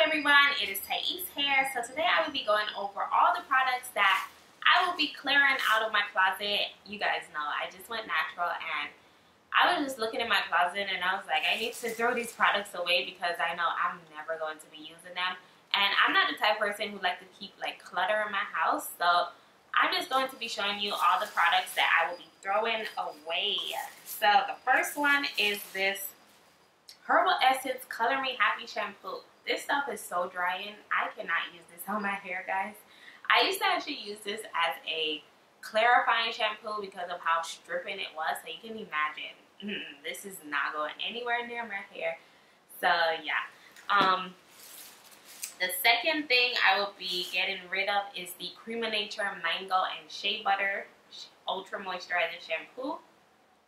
everyone, it is Thais here. So today I will be going over all the products that I will be clearing out of my closet. You guys know I just went natural and I was just looking in my closet and I was like, I need to throw these products away because I know I'm never going to be using them. And I'm not the type of person who like to keep like clutter in my house. So I'm just going to be showing you all the products that I will be throwing away. So the first one is this Herbal Essence Color Me Happy Shampoo. This stuff is so drying. I cannot use this on my hair, guys. I used to actually use this as a clarifying shampoo because of how stripping it was. So you can imagine, this is not going anywhere near my hair. So yeah. The second thing I will be getting rid of is the Crema Nature Mango and Shea Butter Ultra Moisturizing Shampoo.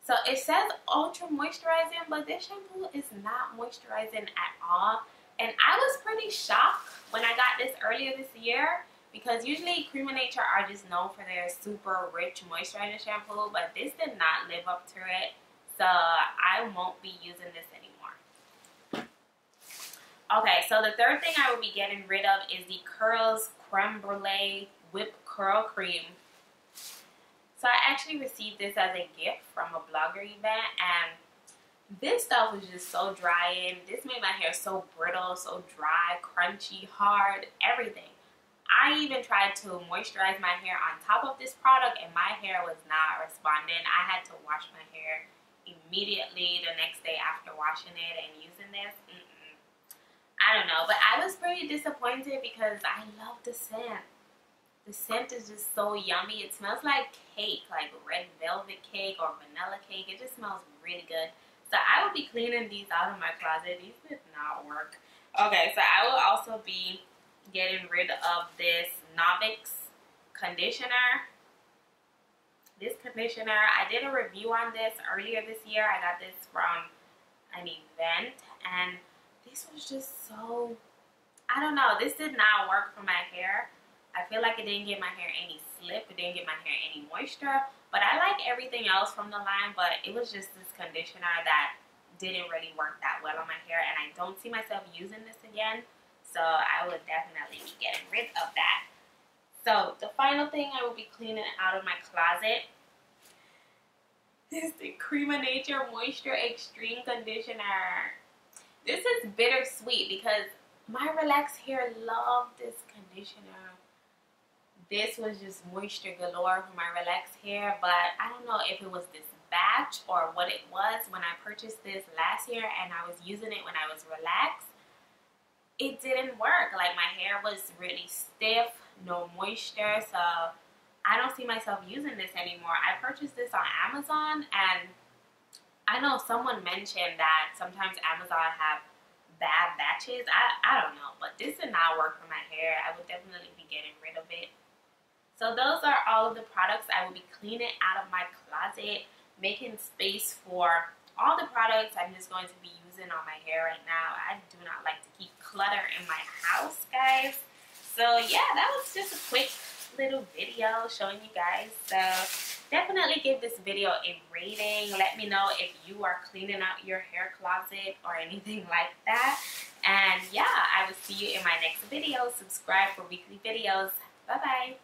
So it says ultra moisturizing, but this shampoo is not moisturizing at all. And I was pretty shocked when I got this earlier this year because usually Crema Nature are just known for their super rich moisturizing shampoo, but this did not live up to it. So I won't be using this anymore. Okay, so the third thing I will be getting rid of is the Curls Creme Brulee Whipped Curl Cream. So I actually received this as a gift from a blogger event, and this stuff was just so drying. This made my hair so brittle, so dry, crunchy, hard, everything. I even tried to moisturize my hair on top of this product, and my hair was not responding. I had to wash my hair immediately the next day after washing it and using this. I don't know, but I was pretty disappointed because I love the scent. The scent is just so yummy. It smells like cake, like red velvet cake or vanilla cake. It just smells really good. So I will be cleaning these out of my closet. These did not work. Okay, so I will also be getting rid of this Novix conditioner. This conditioner, I did a review on this earlier this year. I got this from an event, and this was just so, I don't know. This did not work for my hair. I feel like it didn't give my hair any slip. It didn't give my hair any moisture. But I like everything else from the line. But it was just this conditioner that didn't really work that well on my hair. And I don't see myself using this again. So I would definitely be getting rid of that. So the final thing I will be cleaning out of my closet is the Crema Nature Moisture Extreme Conditioner. This is bittersweet because my relaxed hair loved this conditioner. This was just moisture galore for my relaxed hair, but I don't know if it was this batch or what it was. When I purchased this last year and I was using it when I was relaxed, it didn't work. Like, my hair was really stiff, no moisture, so I don't see myself using this anymore. I purchased this on Amazon, and I know someone mentioned that sometimes Amazon have bad batches. I don't know, but this did not work for my hair. I would definitely be getting rid of it. So those are all of the products I will be cleaning out of my closet, making space for all the products I'm just going to be using on my hair right now. I do not like to keep clutter in my house, guys. So yeah, that was just a quick little video showing you guys. So definitely give this video a rating. Let me know if you are cleaning out your hair closet or anything like that. And yeah, I will see you in my next video. Subscribe for weekly videos. Bye bye.